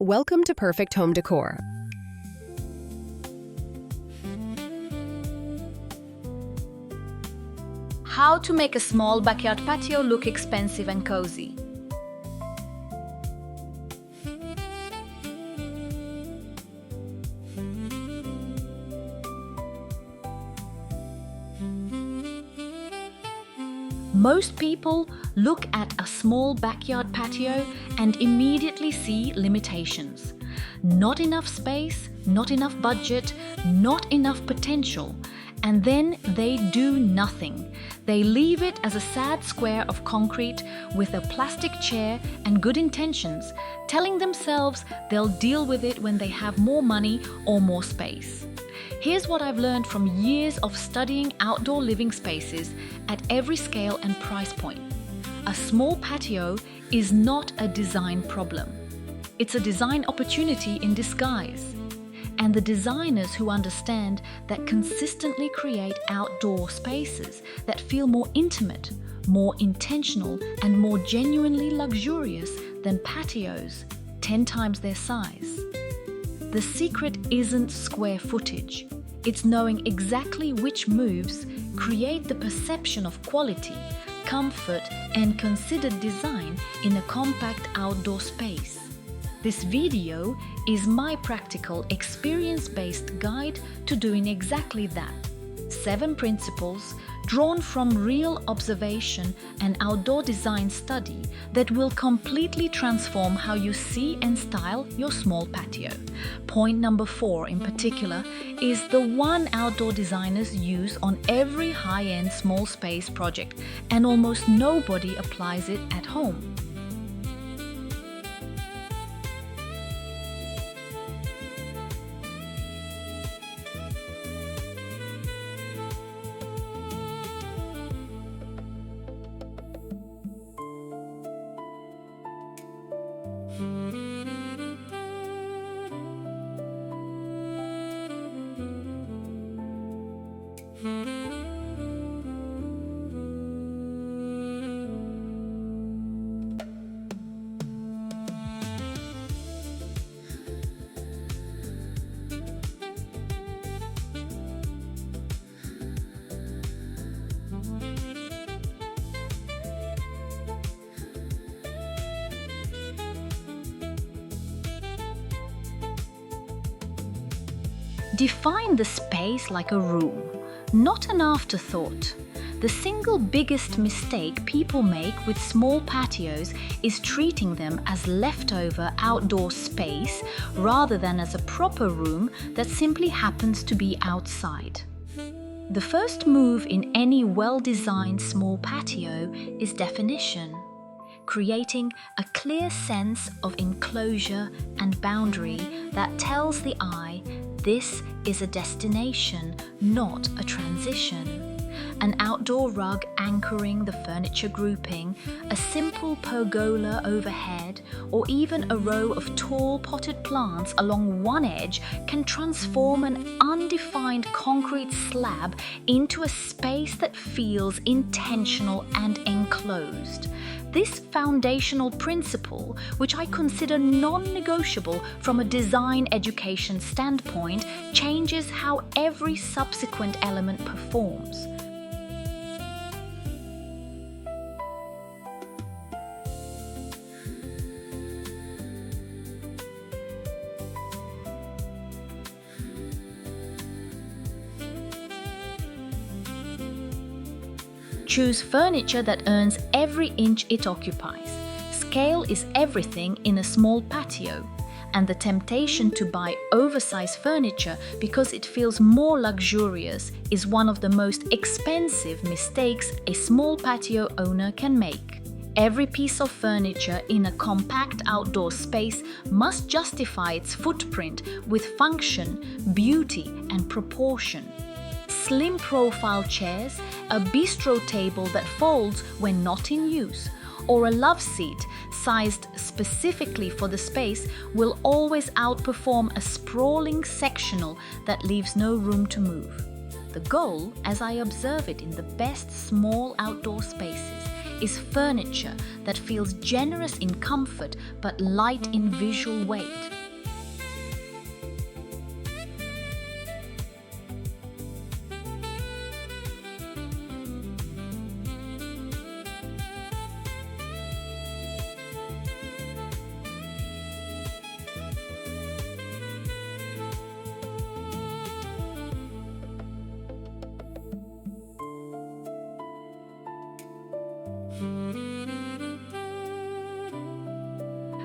Welcome to Perfect Home Decor. How to make a small backyard patio look expensive and cozy. Most people look at a small backyard patio and immediately see limitations. Not enough space, not enough budget, not enough potential, and then they do nothing. They leave it as a sad square of concrete with a plastic chair and good intentions, telling themselves they'll deal with it when they have more money or more space. Here's what I've learned from years of studying outdoor living spaces at every scale and price point. A small patio is not a design problem. It's a design opportunity in disguise. And the designers who understand that consistently create outdoor spaces that feel more intimate, more intentional, and more genuinely luxurious than patios 10 times their size. The secret isn't square footage. It's knowing exactly which moves create the perception of quality, comfort, and considered design in a compact outdoor space. This video is my practical, experience-based guide to doing exactly that. 7 principles drawn from real observation and outdoor design study that will completely transform how you see and style your small patio. Point number 4 in particular is the one outdoor designers use on every high-end small space project, and almost nobody applies it at home. Define the space like a room, not an afterthought. The single biggest mistake people make with small patios is treating them as leftover outdoor space rather than as a proper room that simply happens to be outside. The first move in any well-designed small patio is definition, creating a clear sense of enclosure and boundary that tells the eye this is a destination, not a transition. An outdoor rug anchoring the furniture grouping, a simple pergola overhead, or even a row of tall potted plants along one edge can transform an undefined concrete slab into a space that feels intentional and enclosed. This foundational principle, which I consider non-negotiable from a design education standpoint, changes how every subsequent element performs. Choose furniture that earns every inch it occupies. Scale is everything in a small patio, and the temptation to buy oversized furniture because it feels more luxurious is one of the most expensive mistakes a small patio owner can make. Every piece of furniture in a compact outdoor space must justify its footprint with function, beauty, and proportion. Slim profile chairs, a bistro table that folds when not in use, or a love seat sized specifically for the space will always outperform a sprawling sectional that leaves no room to move. The goal, as I observe it in the best small outdoor spaces, is furniture that feels generous in comfort but light in visual weight.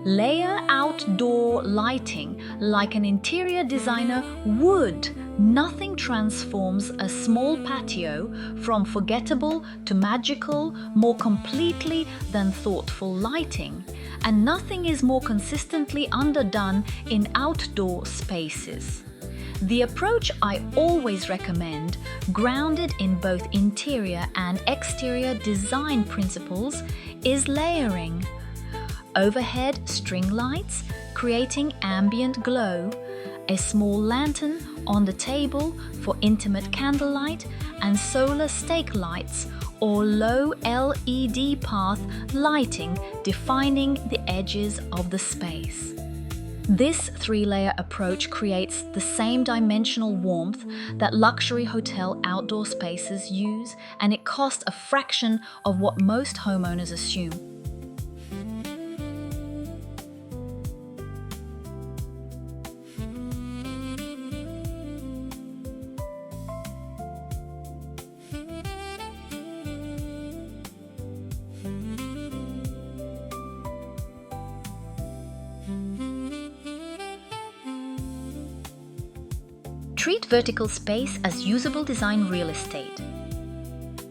Layer outdoor lighting like an interior designer would. Nothing transforms a small patio from forgettable to magical more completely than thoughtful lighting, and nothing is more consistently underdone in outdoor spaces. The approach I always recommend, grounded in both interior and exterior design principles, is layering. Overhead string lights creating ambient glow, a small lantern on the table for intimate candlelight, and solar stake lights or low LED path lighting defining the edges of the space. This three-layer approach creates the same dimensional warmth that luxury hotel outdoor spaces use, and it costs a fraction of what most homeowners assume. Treat vertical space as usable design real estate.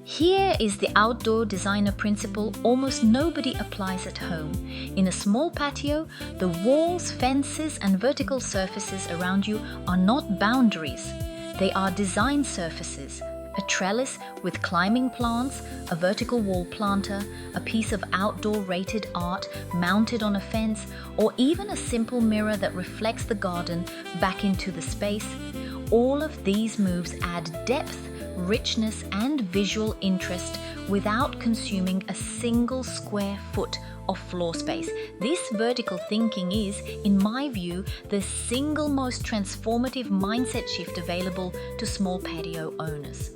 Here is the outdoor designer principle almost nobody applies at home. In a small patio, the walls, fences, and vertical surfaces around you are not boundaries. They are design surfaces. A trellis with climbing plants, a vertical wall planter, a piece of outdoor rated art mounted on a fence, or even a simple mirror that reflects the garden back into the space. All of these moves add depth, richness, and visual interest without consuming a single square foot of floor space. This vertical thinking is, in my view, the single most transformative mindset shift available to small patio owners.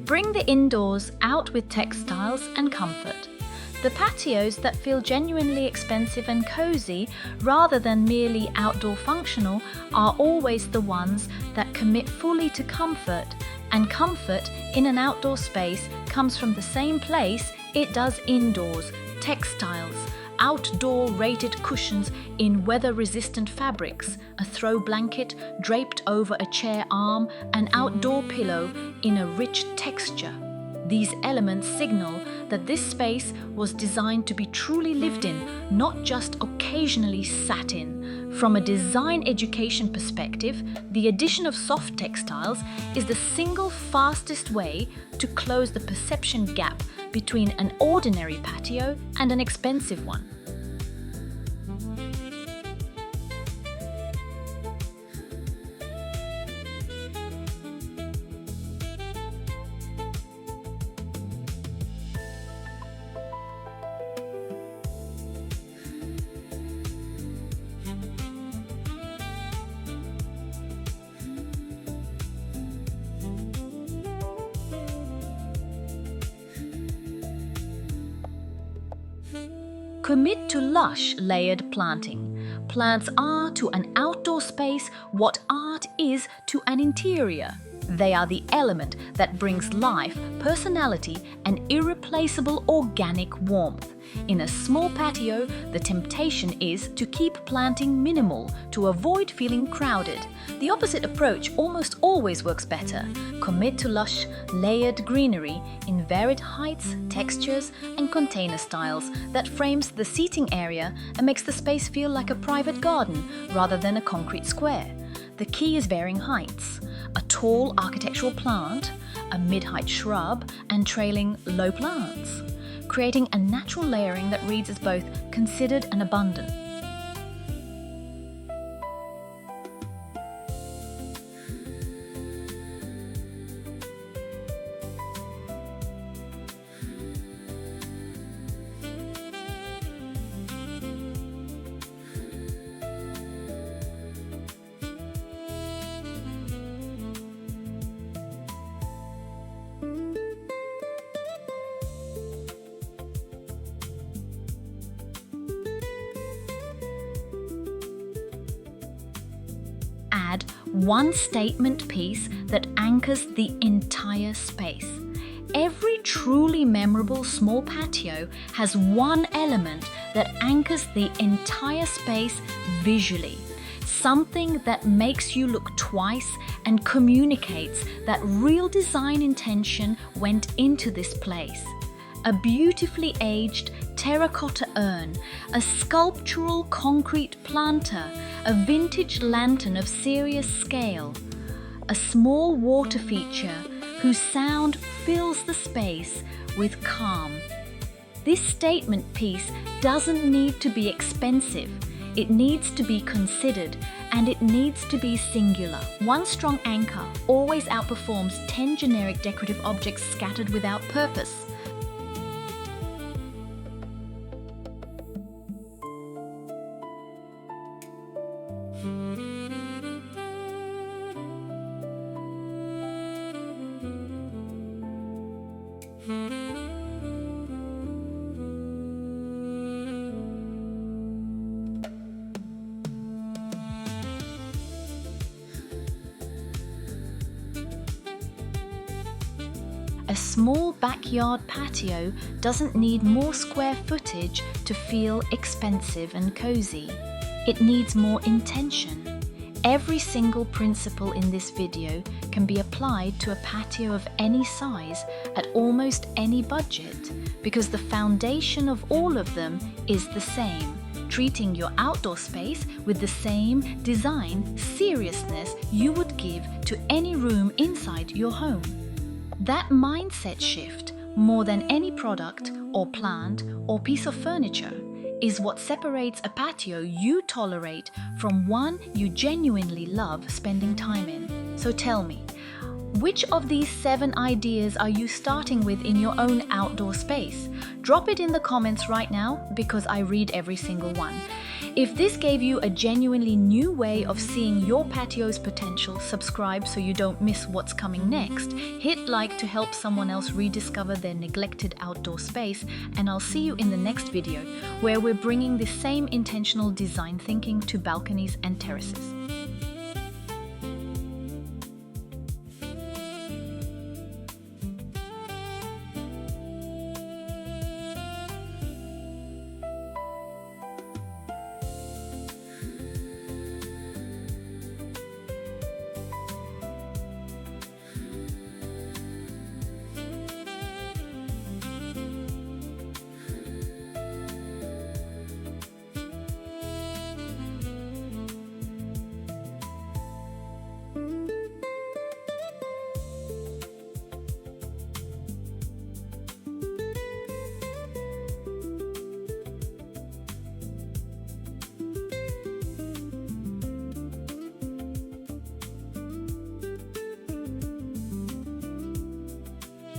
Bring the indoors out with textiles and comfort. The patios that feel genuinely expensive and cozy rather than merely outdoor functional are always the ones that commit fully to comfort, and comfort in an outdoor space comes from the same place it does indoors: textiles, outdoor rated cushions in weather-resistant fabrics, a throw blanket draped over a chair arm, an outdoor pillow in a rich texture. These elements signal that this space was designed to be truly lived in, not just occasionally sat in. From a design education perspective, the addition of soft textiles is the single fastest way to close the perception gap between an ordinary patio and an expensive one. Commit to lush layered planting. Plants are to an outdoor space what art is to an interior. They are the element that brings life, personality, and irreplaceable organic warmth. In a small patio, the temptation is to keep planting minimal to avoid feeling crowded. The opposite approach almost always works better. Commit to lush, layered greenery in varied heights, textures, and container styles that frames the seating area and makes the space feel like a private garden rather than a concrete square. The key is varying heights. A tall architectural plant, a mid-height shrub, and trailing low plants, creating a natural layering that reads as both considered and abundant. Add one statement piece that anchors the entire space. Every truly memorable small patio has one element that anchors the entire space visually. Something that makes you look twice and communicates that real design intention went into this place. A beautifully aged terracotta urn, a sculptural concrete planter, a vintage lantern of serious scale, a small water feature whose sound fills the space with calm. This statement piece doesn't need to be expensive. It needs to be considered, and it needs to be singular. One strong anchor always outperforms 10 generic decorative objects scattered without purpose. A small backyard patio doesn't need more square footage to feel expensive and cozy. It needs more intention. Every single principle in this video can be applied to a patio of any size at almost any budget, because the foundation of all of them is the same: treating your outdoor space with the same design seriousness you would give to any room inside your home. That mindset shift, more than any product or plant or piece of furniture, is what separates a patio you tolerate from one you genuinely love spending time in. So tell me, which of these 7 ideas are you starting with in your own outdoor space? Drop it in the comments right now, because I read every single one. If this gave you a genuinely new way of seeing your patio's potential, subscribe so you don't miss what's coming next. Hit like to help someone else rediscover their neglected outdoor space, and I'll see you in the next video, where we're bringing the same intentional design thinking to balconies and terraces.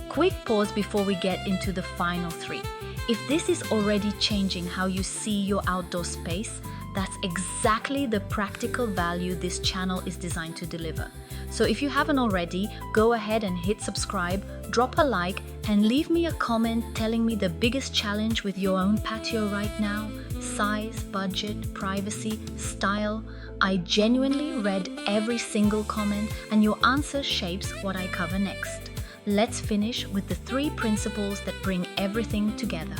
Quick pause before we get into the final 3. If this is already changing how you see your outdoor space, that's exactly the practical value this channel is designed to deliver. So if you haven't already, go ahead and hit subscribe, drop a like, and leave me a comment telling me the biggest challenge with your own patio right now. size, budget, privacy, style. I genuinely read every single comment, and your answer shapes what I cover next. Let's finish with the 3 principles that bring everything together.